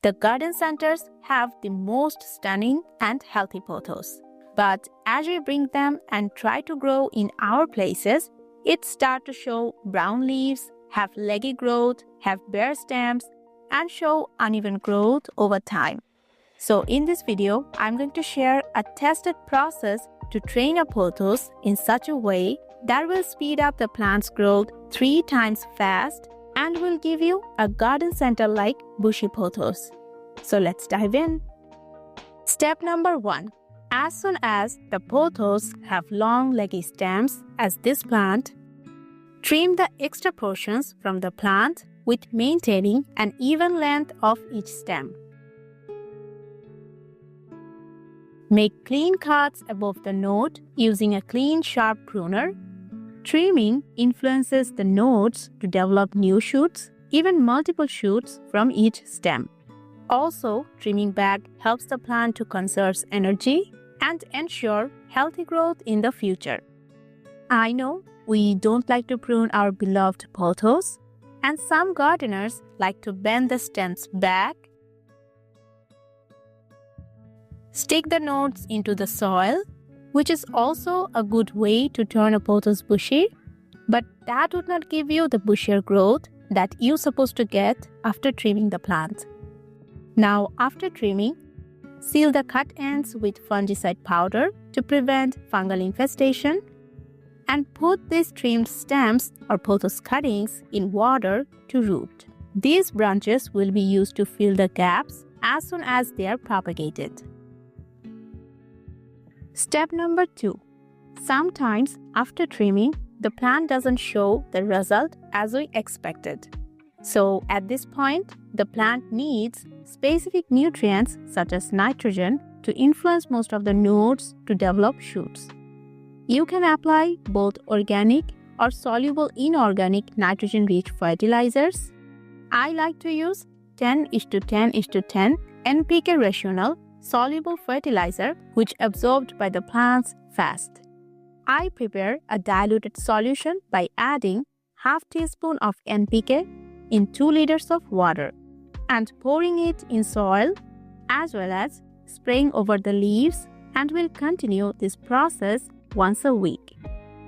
The garden centers have the most stunning and healthy pothos. But as we bring them and try to grow in our places, it starts to show brown leaves, have leggy growth, have bare stems, and show uneven growth over time. So in this video, I'm going to share a tested process to train a pothos in such a way that will speed up the plant's growth 3 times fast and will give you a garden center-like bushy pothos. So let's dive in. Step number 1. As soon as the pothos have long leggy stems as this plant, trim the extra portions from the plant with maintaining an even length of each stem. Make clean cuts above the node using a clean, sharp pruner. Trimming influences the nodes to develop new shoots, even multiple shoots from each stem. Also, trimming back helps the plant to conserve energy and ensure healthy growth in the future. I know we don't like to prune our beloved pothos, and some gardeners like to bend the stems back, stick the nodes into the soil, which is also a good way to turn a pothos bushy, but that would not give you the bushier growth that you're supposed to get after trimming the plant. Now, after trimming, seal the cut ends with fungicide powder to prevent fungal infestation and put these trimmed stems or pothos cuttings in water to root. These branches will be used to fill the gaps as soon as they are propagated. Step number 2. Sometimes after trimming, the plant doesn't show the result as we expected. So at this point, the plant needs specific nutrients such as nitrogen to influence most of the nodes to develop shoots. You can apply both organic or soluble inorganic nitrogen-rich fertilizers. I like to use 10:10:10 NPK rational soluble fertilizer which absorbed by the plants fast. I prepare a diluted solution by adding half teaspoon of NPK in 2 liters of water and pouring it in soil as well as spraying over the leaves, and will continue this process once a week.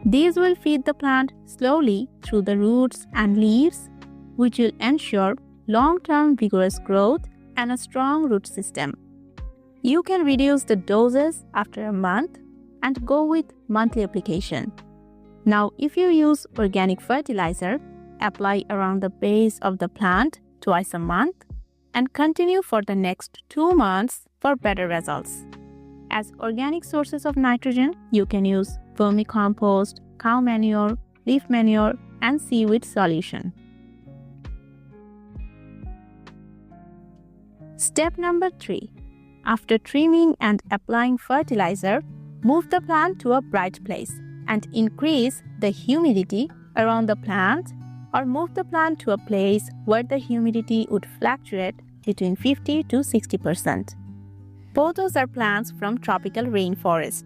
These will feed the plant slowly through the roots and leaves, which will ensure long-term vigorous growth and a strong root system. You can reduce the doses after a month and go with monthly application. Now, if you use organic fertilizer, apply around the base of the plant twice a month and continue for the next 2 months for better results. As organic sources of nitrogen, you can use vermicompost, cow manure, leaf manure, and seaweed solution. Step number 3. After trimming and applying fertilizer, move the plant to a bright place and increase the humidity around the plant, or move the plant to a place where the humidity would fluctuate between 50 to 60%. Pothos are plants from tropical rainforest,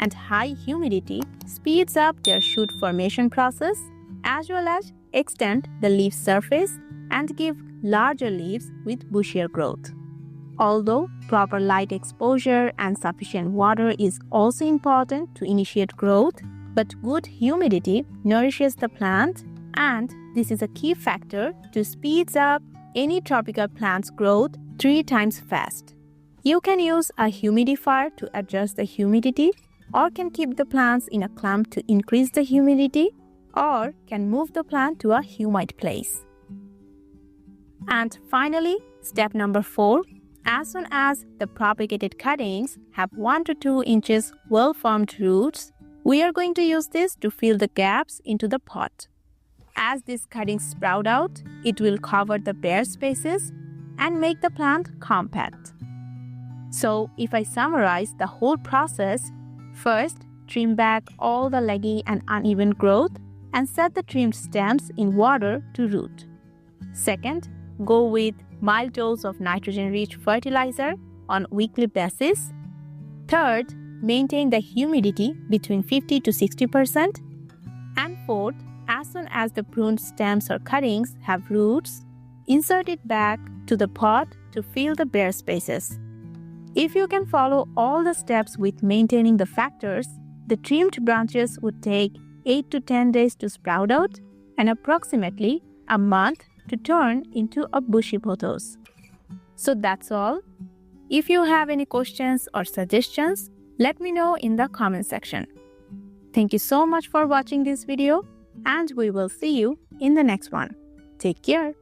and high humidity speeds up their shoot formation process as well as extend the leaf surface and give larger leaves with bushier growth. Although proper light exposure and sufficient water is also important to initiate growth, but good humidity nourishes the plant, and this is a key factor to speed up any tropical plant's growth 3 times fast. You can use a humidifier to adjust the humidity, or can keep the plants in a clump to increase the humidity, or can move the plant to a humid place. And finally, step number 4. As soon as the propagated cuttings have 1 to 2 inches well-formed roots, we are going to use this to fill the gaps into the pot. As these cuttings sprout out, it will cover the bare spaces and make the plant compact. So, if I summarize the whole process, first, trim back all the leggy and uneven growth and set the trimmed stems in water to root. Second, go with mild dose of nitrogen-rich fertilizer on weekly basis. Third, maintain the humidity between 50 to 60%. And fourth, as soon as the pruned stems or cuttings have roots, insert it back to the pot to fill the bare spaces. If you can follow all the steps with maintaining the factors, the trimmed branches would take 8 to 10 days to sprout out and approximately a month to turn into a bushy pothos. So that's all. If you have any questions or suggestions, let me know in the comment section. Thank you so much for watching this video, and we will see you in the next one. Take care.